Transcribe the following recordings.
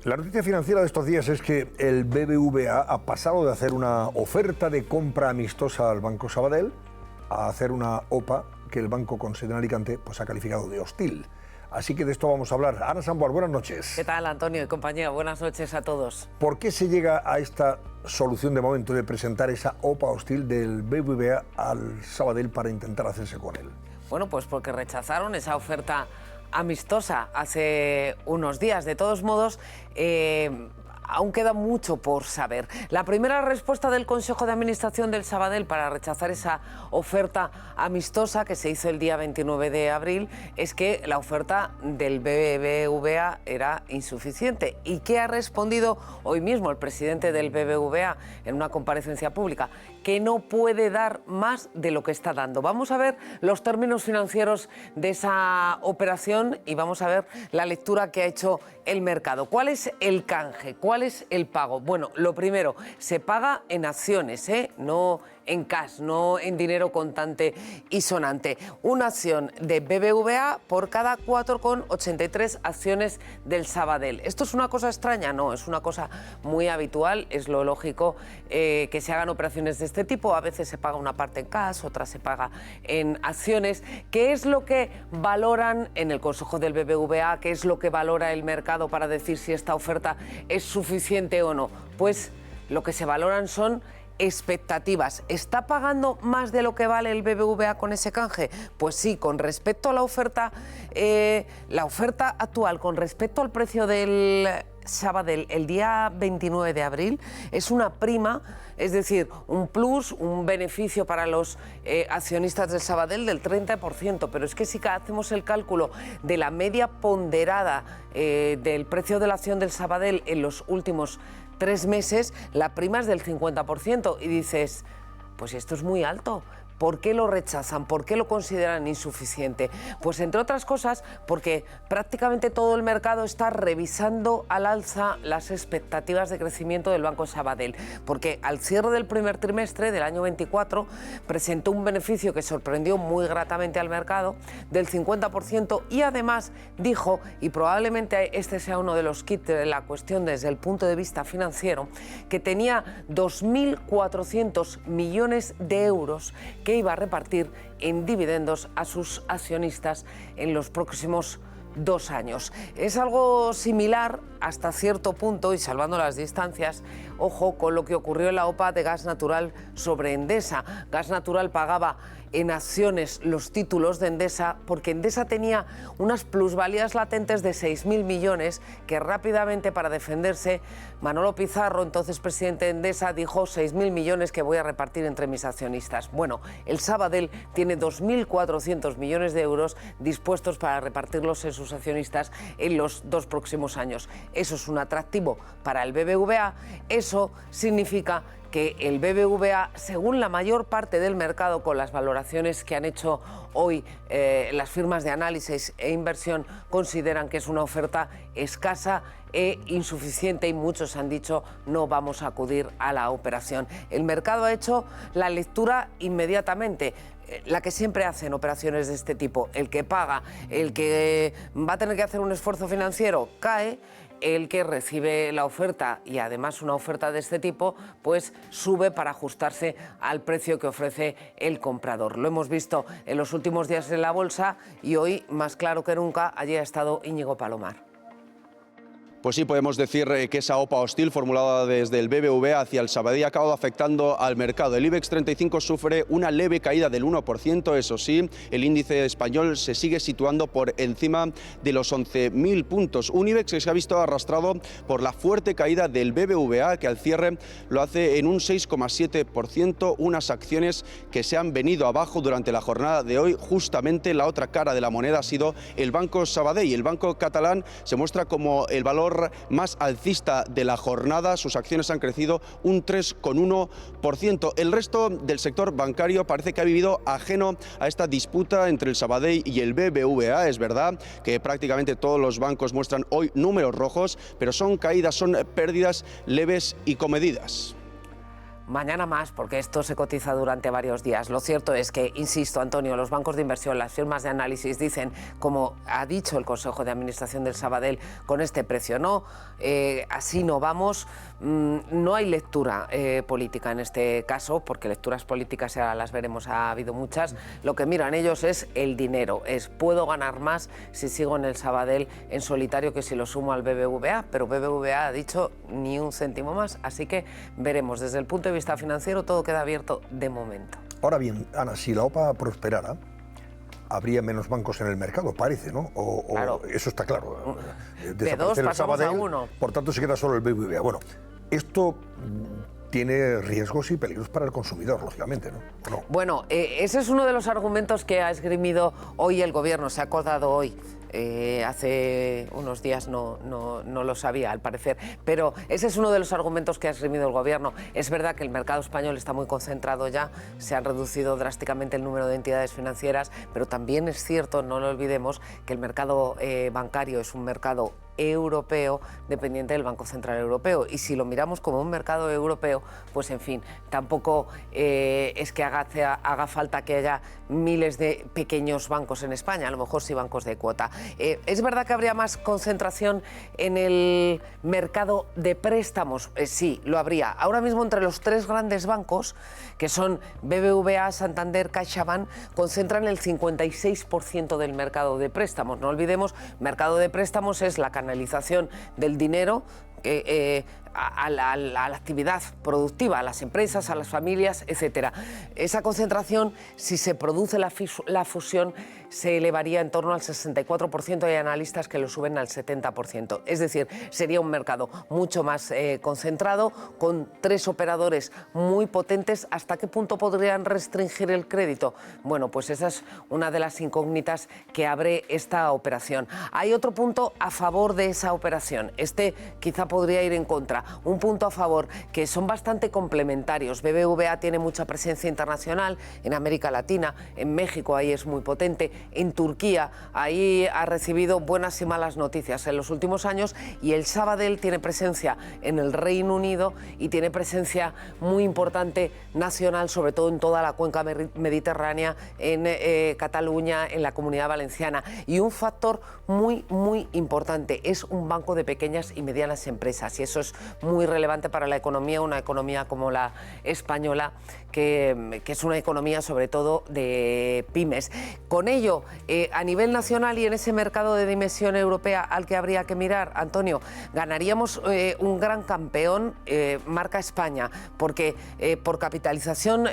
La noticia financiera de estos días es que el BBVA ha pasado de hacer una oferta de compra amistosa al Banco Sabadell a hacer una OPA que el banco con sede en Alicante pues ha calificado de hostil. Así que de esto vamos a hablar. Ana Samboal, buenas noches. ¿Qué tal, Antonio y compañía? Buenas noches a todos. ¿Por qué se llega a esta solución de momento de presentar esa OPA hostil del BBVA al Sabadell para intentar hacerse con él? Bueno, pues porque rechazaron esa oferta amistosa hace unos días. De todos modos, aún queda mucho por saber. La primera respuesta del Consejo de Administración del Sabadell para rechazar esa oferta amistosa que se hizo el día 29 de abril es que la oferta del BBVA era insuficiente. ¿Y qué ha respondido hoy mismo el presidente del BBVA en una comparecencia pública? Que no puede dar más de lo que está dando. Vamos a ver los términos financieros de esa operación y vamos a ver la lectura que ha hecho el mercado. ¿Cuál es el canje? ¿Cuál es el pago? Bueno, lo primero, se paga en acciones, no en cash, no en dinero contante y sonante. Una acción de BBVA por cada 4,83 acciones del Sabadell. ¿Esto es una cosa extraña? No, es una cosa muy habitual, es lo lógico que se hagan operaciones de este tipo. A veces se paga una parte en cash, otra se paga en acciones. ¿Qué es lo que valoran en el Consejo del BBVA? ¿Qué es lo que valora el mercado para decir si esta oferta es suficiente o no? Pues lo que se valoran son expectativas. ¿Está pagando más de lo que vale el BBVA con ese canje? Pues sí, con respecto a la oferta actual, con respecto al precio del Sabadell el día 29 de abril, es una prima, es decir, un plus, un beneficio para los accionistas del Sabadell del 30%, pero es que si hacemos el cálculo de la media ponderada del precio de la acción del Sabadell en los últimos 3 meses, la prima es del 50% y dices, pues esto es muy alto. ¿Por qué lo rechazan? ¿Por qué lo consideran insuficiente? Pues entre otras cosas porque prácticamente todo el mercado está revisando al alza las expectativas de crecimiento del Banco Sabadell, porque al cierre del primer trimestre del año 24 presentó un beneficio que sorprendió muy gratamente al mercado del 50% y además dijo, y probablemente este sea uno de los kits de la cuestión desde el punto de vista financiero, que tenía 2.400 millones de euros que iba a repartir en dividendos a sus accionistas en los próximos 2 años. Es algo similar hasta cierto punto y salvando las distancias, ojo, con lo que ocurrió en la OPA de Gas Natural sobre Endesa. Gas Natural pagaba en acciones los títulos de Endesa porque Endesa tenía unas plusvalías latentes de 6.000 millones que rápidamente, para defenderse, Manolo Pizarro, entonces presidente de Endesa, dijo 6.000 millones que voy a repartir entre mis accionistas. Bueno, el Sabadell tiene 2.400 millones de euros dispuestos para repartirlos en sus accionistas en los 2 próximos años. Eso es un atractivo para el BBVA. Eso significa que el BBVA, según la mayor parte del mercado, con las valoraciones que han hecho hoy las firmas de análisis e inversión, consideran que es una oferta escasa e insuficiente y muchos han dicho no vamos a acudir a la operación. El mercado ha hecho la lectura inmediatamente, la que siempre hacen operaciones de este tipo. El que paga, el que va a tener que hacer un esfuerzo financiero, cae. El que recibe la oferta y además una oferta de este tipo, pues sube para ajustarse al precio que ofrece el comprador. Lo hemos visto en los últimos días en la bolsa y hoy, más claro que nunca, allí ha estado Íñigo Palomar. Pues sí, podemos decir que esa OPA hostil formulada desde el BBVA hacia el Sabadell ha acabado afectando al mercado. El IBEX 35 sufre una leve caída del 1%, eso sí, el índice español se sigue situando por encima de los 11.000 puntos. Un IBEX que se ha visto arrastrado por la fuerte caída del BBVA, que al cierre lo hace en un 6,7%, unas acciones que se han venido abajo durante la jornada de hoy. Justamente la otra cara de la moneda ha sido el Banco Sabadell. El banco catalán se muestra como el valor más alcista de la jornada. Sus acciones han crecido un 3,1%. El resto del sector bancario parece que ha vivido ajeno a esta disputa entre el Sabadell y el BBVA. Es verdad que prácticamente todos los bancos muestran hoy números rojos, pero son caídas, son pérdidas leves y comedidas. mañana más, porque esto se cotiza durante varios días. Lo cierto es que, insisto, Antonio, los bancos de inversión, las firmas de análisis dicen, como ha dicho el Consejo de Administración del Sabadell, con este precio no, así no vamos. No hay lectura política en este caso, porque lecturas políticas ya las veremos, ha habido muchas. Lo que miran ellos es el dinero, es puedo ganar más si sigo en el Sabadell en solitario que si lo sumo al BBVA, pero BBVA ha dicho ni un céntimo más, así que veremos. Desde el punto de vista financiero todo queda abierto de momento. Ahora bien, Ana, si la OPA prosperara, habría menos bancos en el mercado, parece, ¿no? Claro. Eso está claro. De dos pasamos a uno. Por tanto, se queda solo el BBVA. Bueno, esto tiene riesgos y peligros para el consumidor, lógicamente, ¿no? ¿No? Bueno, ese es uno de los argumentos que ha esgrimido hoy el Gobierno, se ha acordado hoy. Hace unos días no lo sabía, al parecer, pero ese es uno de los argumentos que ha esgrimido el Gobierno. Es verdad que el mercado español está muy concentrado ya, se ha reducido drásticamente el número de entidades financieras, pero también es cierto, no lo olvidemos, que el mercado bancario es un mercado europeo dependiente del Banco Central Europeo, y si lo miramos como un mercado europeo, pues en fin, tampoco es que haga falta que haya miles de pequeños bancos en España, a lo mejor sí bancos de cuota. ¿Es verdad que habría más concentración en el mercado de préstamos? Sí, lo habría. Ahora mismo entre los tres grandes bancos, que son BBVA, Santander, CaixaBank, concentran el 56% del mercado de préstamos. No olvidemos, mercado de préstamos es la canalización del dinero a la actividad productiva, a las empresas, a las familias, etcétera. Esa concentración, si se produce la fusión, se elevaría en torno al 64%, hay analistas que lo suben al 70%. Es decir, sería un mercado mucho más concentrado, con tres operadores muy potentes. ¿Hasta qué punto podrían restringir el crédito? Bueno, pues esa es una de las incógnitas que abre esta operación. Hay otro punto a favor de esa operación. Este quizá podría ir en contra. Un punto a favor, que son bastante complementarios. BBVA tiene mucha presencia internacional en América Latina, en México ahí es muy potente, en Turquía ahí ha recibido buenas y malas noticias en los últimos años, y el Sabadell tiene presencia en el Reino Unido y tiene presencia muy importante nacional, sobre todo en toda la cuenca mediterránea, en Cataluña, en la Comunidad Valenciana. Y un factor muy importante, es un banco de pequeñas y medianas empresas, y eso es muy relevante para la economía, una economía como la española, que es una economía sobre todo de pymes. Con ello, a nivel nacional y en ese mercado de dimensión europea al que habría que mirar, Antonio, ganaríamos un gran campeón, marca España, porque por capitalización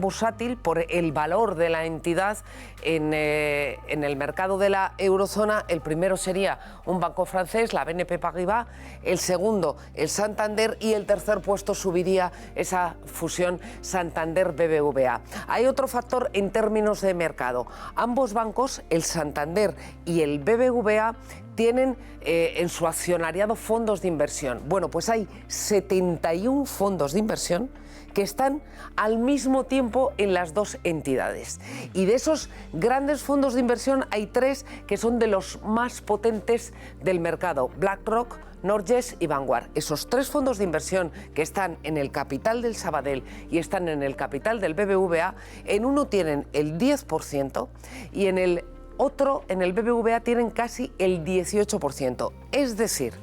bursátil, por el valor de la entidad en el mercado de la eurozona, el primero sería un banco francés, la BNP Paribas, el segundo el Santander, y el tercer puesto subiría esa fusión Santander-BBVA. Hay otro factor en términos de mercado. Ambos bancos, el Santander y el BBVA, tienen en su accionariado fondos de inversión. Bueno, pues hay 71 fondos de inversión que están al mismo tiempo en las dos entidades. Y de esos grandes fondos de inversión hay tres que son de los más potentes del mercado: BlackRock, Norges y Vanguard. Esos tres fondos de inversión que están en el capital del Sabadell y están en el capital del BBVA, en uno tienen el 10% y en el otro, en el BBVA, tienen casi el 18%. Es decir,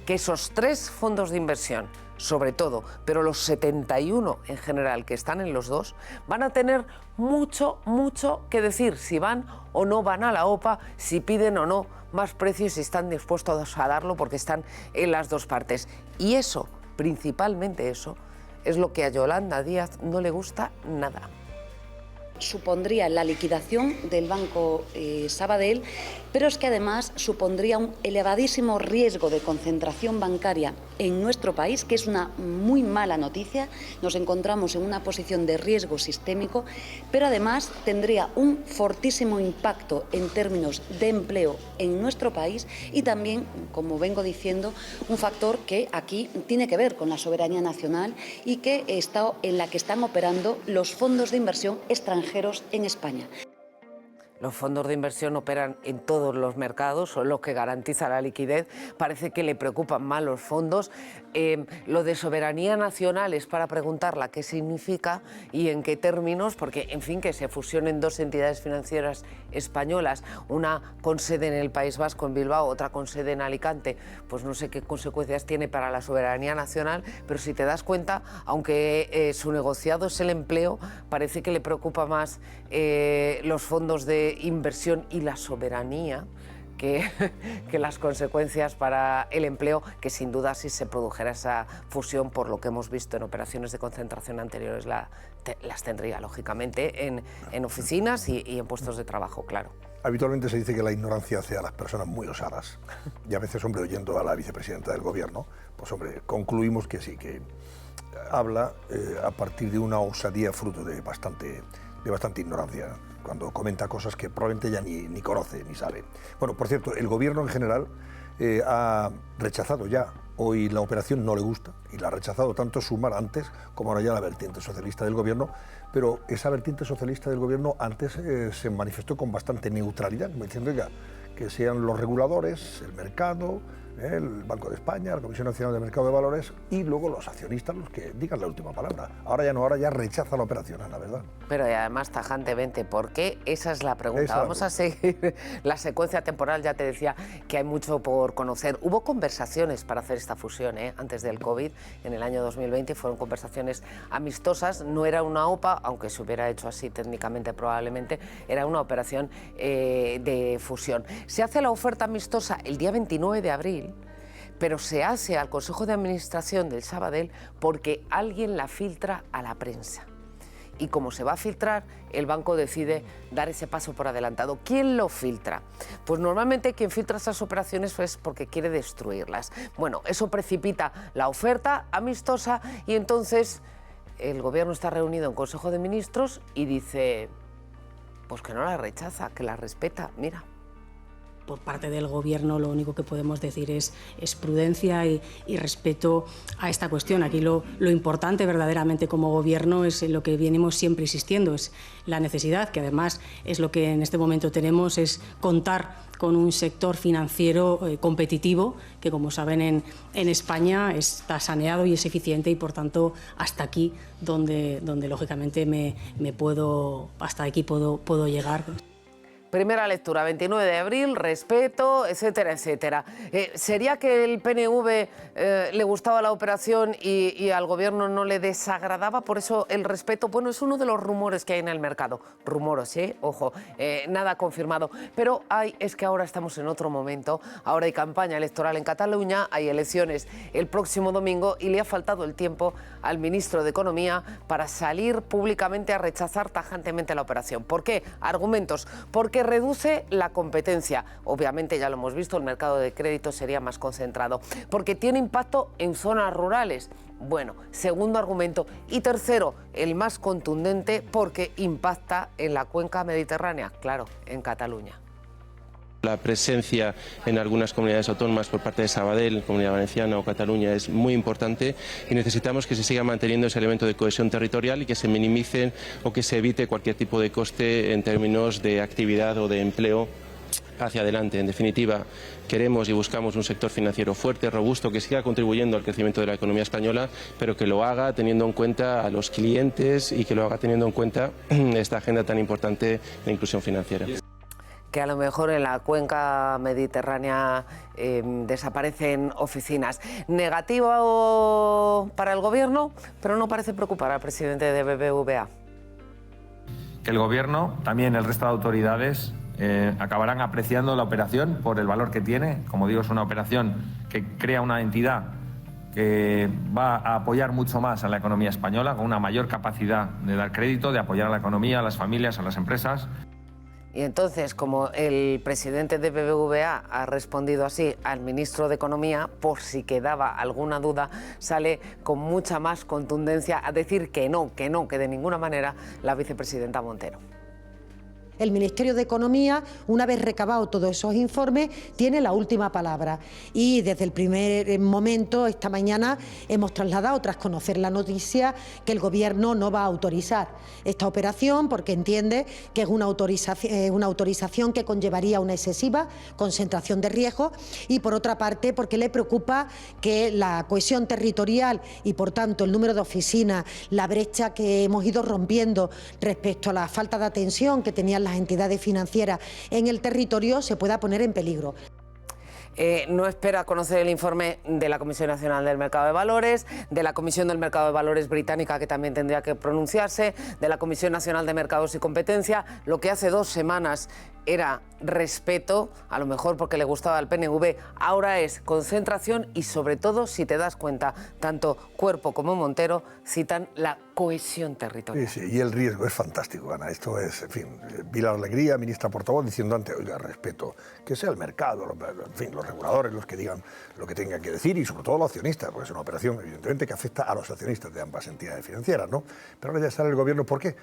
que esos tres fondos de inversión, sobre todo, pero los 71 en general que están en los dos, van a tener mucho que decir si van o no van a la OPA, si piden o no más precios, si están dispuestos a darlo, porque están en las dos partes. Y eso, principalmente eso, es lo que a Yolanda Díaz no le gusta nada. Supondría la liquidación del Banco Sabadell, pero es que además supondría un elevadísimo riesgo de concentración bancaria en nuestro país, que es una muy mala noticia. Nos encontramos en una posición de riesgo sistémico, pero además tendría un fortísimo impacto en términos de empleo en nuestro país, y también, como vengo diciendo, un factor que aquí tiene que ver con la soberanía nacional y que en la que están operando los fondos de inversión extranjeros en España. Los fondos de inversión operan en todos los mercados, son los que garantizan la liquidez. Parece que le preocupan más los fondos. Lo de soberanía nacional es para preguntarla qué significa y en qué términos, porque, en fin, que se fusionen dos entidades financieras españolas, una con sede en el País Vasco, en Bilbao, otra con sede en Alicante, pues no sé qué consecuencias tiene para la soberanía nacional, pero si te das cuenta, aunque su negociado es el empleo, parece que le preocupa más los fondos de inversión y la soberanía que las consecuencias para el empleo, que sin duda si se produjera esa fusión, por lo que hemos visto en operaciones de concentración anteriores, las tendría lógicamente en oficinas y en puestos de trabajo, claro. Habitualmente se dice que la ignorancia hace a las personas muy osadas y a veces, hombre, oyendo a la vicepresidenta del gobierno, pues hombre, concluimos que sí, que habla a partir de una osadía fruto de bastante ignorancia, cuando comenta cosas que probablemente ya ni conoce ni sabe. Bueno, por cierto, el gobierno en general ha rechazado ya, hoy la operación no le gusta y la ha rechazado tanto Sumar antes como ahora ya la vertiente socialista del gobierno, pero esa vertiente socialista del gobierno antes se manifestó con bastante neutralidad, como diciendo, oiga, que sean los reguladores, el mercado, el Banco de España, la Comisión Nacional del Mercado de Valores y luego los accionistas los que digan la última palabra. Ahora ya no, ahora ya rechaza la operación, la verdad. Pero y además tajantemente, ¿por qué? Esa es la pregunta. Vamos a seguir la secuencia temporal, ya te decía que hay mucho por conocer. Hubo conversaciones para hacer esta fusión antes del COVID, en el año 2020, fueron conversaciones amistosas, no era una OPA, aunque se hubiera hecho así técnicamente probablemente, era una operación de fusión. Se hace la oferta amistosa el día 29 de abril, pero se hace al Consejo de Administración del Sabadell porque alguien la filtra a la prensa. Y como se va a filtrar, el banco decide dar ese paso por adelantado. ¿Quién lo filtra? Pues normalmente quien filtra esas operaciones es porque quiere destruirlas. Bueno, eso precipita la oferta amistosa y entonces el gobierno está reunido en Consejo de Ministros y dice, pues que no la rechaza, que la respeta, mira. Por parte del Gobierno lo único que podemos decir es prudencia y respeto a esta cuestión. Aquí lo importante verdaderamente como Gobierno es lo que venimos siempre insistiendo, es la necesidad, que además es lo que en este momento tenemos, es contar con un sector financiero competitivo, que como saben en España está saneado y es eficiente y por tanto hasta aquí donde lógicamente hasta aquí puedo llegar. Primera lectura, 29 de abril, respeto, etcétera, etcétera. ¿Sería que el PNV le gustaba la operación y al gobierno no le desagradaba? Por eso el respeto, bueno, es uno de los rumores que hay en el mercado. Rumores, ojo, nada confirmado. Pero es que ahora estamos en otro momento. Ahora hay campaña electoral en Cataluña, hay elecciones el próximo domingo y le ha faltado el tiempo al ministro de Economía para salir públicamente a rechazar tajantemente la operación. ¿Por qué? Argumentos. Porque reduce la competencia. Obviamente, ya lo hemos visto, el mercado de crédito sería más concentrado. Porque tiene impacto en zonas rurales. Bueno, segundo argumento. Y tercero, el más contundente, porque impacta en la cuenca mediterránea, claro, en Cataluña. La presencia en algunas comunidades autónomas por parte de Sabadell, Comunidad Valenciana o Cataluña es muy importante y necesitamos que se siga manteniendo ese elemento de cohesión territorial y que se minimicen o que se evite cualquier tipo de coste en términos de actividad o de empleo hacia adelante. En definitiva, queremos y buscamos un sector financiero fuerte, robusto, que siga contribuyendo al crecimiento de la economía española, pero que lo haga teniendo en cuenta a los clientes y que lo haga teniendo en cuenta esta agenda tan importante de inclusión financiera. Que a lo mejor en la cuenca mediterránea desaparecen oficinas. Negativo para el gobierno, pero no parece preocupar al presidente de BBVA. Que el gobierno, también el resto de autoridades, acabarán apreciando la operación por el valor que tiene. Como digo, es una operación que crea una entidad que va a apoyar mucho más a la economía española, con una mayor capacidad de dar crédito, de apoyar a la economía, a las familias, a las empresas. Y entonces, como el presidente de BBVA ha respondido así al ministro de Economía, por si quedaba alguna duda, sale con mucha más contundencia a decir que no, que de ninguna manera la vicepresidenta Montero. El Ministerio de Economía, una vez recabado todos esos informes, tiene la última palabra. Y desde el primer momento, esta mañana, hemos trasladado, tras conocer la noticia, que el Gobierno no va a autorizar esta operación porque entiende que es una autorización que conllevaría una excesiva concentración de riesgo, y por otra parte porque le preocupa que la cohesión territorial y por tanto el número de oficinas, la brecha que hemos ido rompiendo respecto a la falta de atención que tenían las entidades financieras en el territorio se pueda poner en peligro. No espera conocer el informe de la Comisión Nacional del Mercado de Valores, de la Comisión del Mercado de Valores británica, que también tendría que pronunciarse, de la Comisión Nacional de Mercados y Competencia. Lo que hace 2 semanas era respeto, a lo mejor porque le gustaba al PNV, ahora es concentración y sobre todo, si te das cuenta, tanto Cuerpo como Montero citan la cohesión territorial. Sí, y el riesgo es fantástico, Ana. Esto es, en fin, Pilar Alegría, ministra portavoz, diciendo antes, oiga, respeto, que sea el mercado, en fin, los reguladores los que digan lo que tengan que decir y sobre todo los accionistas, porque es una operación evidentemente que afecta a los accionistas de ambas entidades financieras, ¿no? Pero ahora ya está el Gobierno, ¿por qué?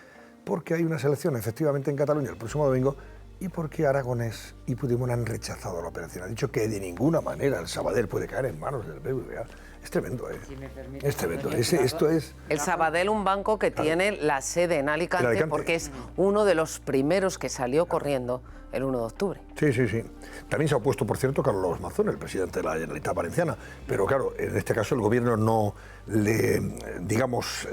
Porque hay unas elecciones efectivamente en Cataluña el próximo domingo y porque Aragonés y Puigdemont han rechazado la operación. Han dicho que de ninguna manera el Sabadell puede caer en manos del BBVA. Es tremendo, ¿eh? Si me permite, es tremendo. Esto es... El Sabadell, un banco que tiene la sede en Alicante, porque es uno de los primeros que salió corriendo el 1 de octubre. Sí, sí, sí. También se ha opuesto, por cierto, Carlos Mazón, el presidente de la Generalitat Valenciana. Pero claro, en este caso el Gobierno no le, digamos...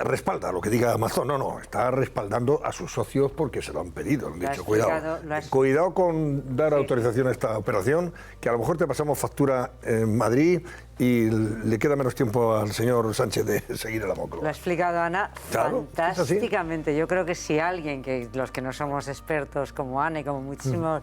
respalda lo que diga Mazón, no, está respaldando a sus socios porque se lo han pedido, han dicho, cuidado con dar autorización a esta operación, que a lo mejor te pasamos factura en Madrid y le queda menos tiempo al señor Sánchez de seguir el amoclo. Lo ha explicado Ana fantásticamente. Yo creo que si alguien, que los que no somos expertos como Ana y como muchísimos...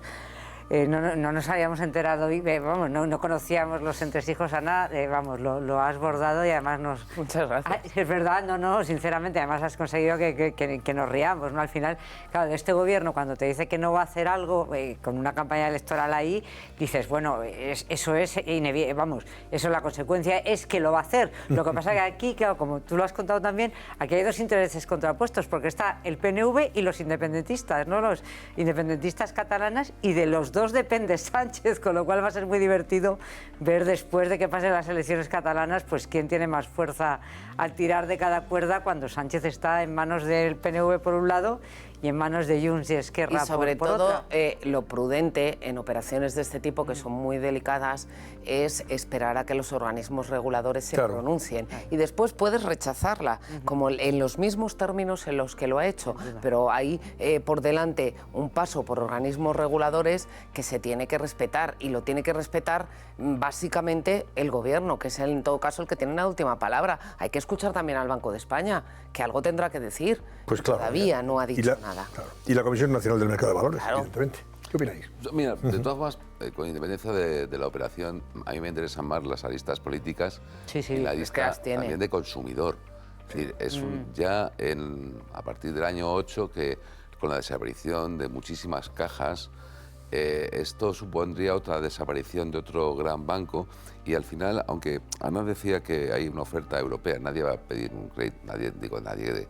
No nos habíamos enterado, vamos, no conocíamos los entresijos, Ana, vamos, lo has bordado y además nos... Muchas gracias. Es verdad, sinceramente, además has conseguido que nos riamos, ¿no? Al final, claro, de este Gobierno, cuando te dice que no va a hacer algo, con una campaña electoral ahí, dices, bueno, eso es inevitable, vamos, eso la consecuencia es que lo va a hacer. Lo que pasa es que aquí, claro, como tú lo has contado también, aquí hay 2 intereses contrapuestos, porque está el PNV y los independentistas, ¿no? Los independentistas catalanas, y de los 2 depende Sánchez, con lo cual va a ser muy divertido ver después de que pasen las elecciones catalanas, pues quién tiene más fuerza al tirar de cada cuerda cuando Sánchez está en manos del PNV por un lado y en manos de Junts y Esquerra y sobre por todo otra. Lo prudente en operaciones de este tipo, que son muy delicadas, es esperar a que los organismos reguladores se pronuncien y después puedes rechazarla, como en los mismos términos en los que lo ha hecho, pero hay por delante un paso por organismos reguladores que se tiene que respetar, y lo tiene que respetar básicamente el Gobierno, que es en todo caso el que tiene la última palabra. Hay que escuchar también al Banco de España, que algo tendrá que decir. Pues claro, todavía no ha dicho nada. Claro. Y la Comisión Nacional del Mercado de Valores, evidentemente. ¿Qué opináis? Mira, de todas formas, con independencia de la operación, a mí me interesan más las aristas políticas y la arista también de consumidor. Es decir, ya a partir del año 8, que con la desaparición de muchísimas cajas, esto supondría otra desaparición de otro gran banco, y al final, aunque Ana decía que hay una oferta europea, nadie va a pedir un crédito, nadie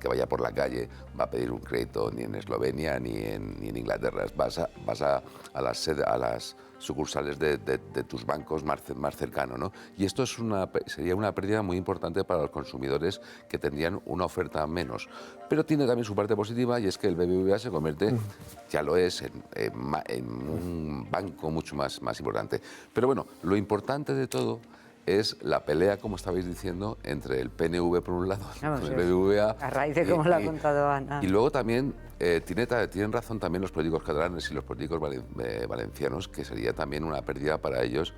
que vaya por la calle va a pedir un crédito ni en Eslovenia ni en Inglaterra. Vas a las sucursales de tus bancos más cercanos, ¿no? Y esto sería una pérdida muy importante para los consumidores, que tendrían una oferta menos. Pero tiene también su parte positiva, y es que el BBVA se convierte, ya lo es, en un banco mucho más importante. Pero bueno, lo importante de todo es la pelea, como estabais diciendo, entre el PNV por un lado, el BBVA... A raíz de cómo lo ha contado Ana. Y luego también tienen razón también los políticos catalanes y los políticos valencianos, que sería también una pérdida para ellos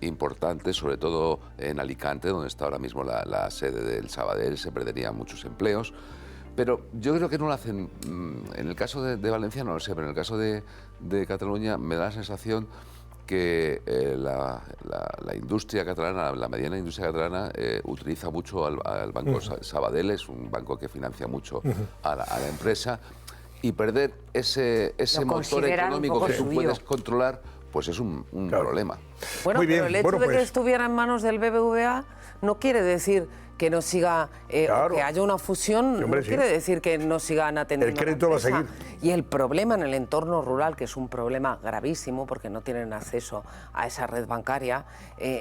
importante, sobre todo en Alicante, donde está ahora mismo la sede del Sabadell, se perderían muchos empleos. Pero yo creo que no lo hacen, en el caso de Valencia no lo sé, pero en el caso de Cataluña me da la sensación que la industria catalana, la mediana industria catalana, utiliza mucho al banco Sabadell, es un banco que financia mucho a la empresa, y perder ese motor económico que tú puedes controlar, pues es un problema. Bueno, Muy bien. pero el hecho de que estuviera en manos del BBVA no quiere decir que no siga, Claro. que haya una fusión, Sí, hombre, no quiere decir que no sigan atendiendo. El crédito a la va a empresa. seguir. Y el problema en el entorno rural, que es un problema gravísimo porque no tienen acceso a esa red bancaria,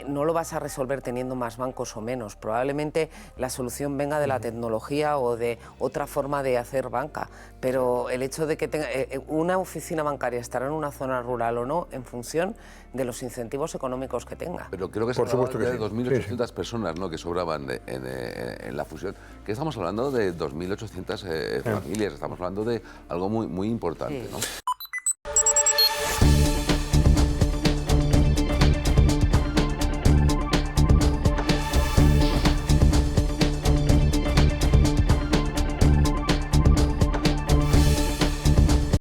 no lo vas a resolver teniendo más bancos o menos. Probablemente la solución venga de la tecnología o de otra forma de hacer banca, pero el hecho de que tenga, una oficina bancaria estará en una zona rural o no en función de los incentivos económicos que tenga. Pero creo que se hablaba de 2.800 personas, ¿no?, que sobraban en la fusión. Que estamos hablando de 2.800 familias, estamos hablando de algo muy importante, ¿no?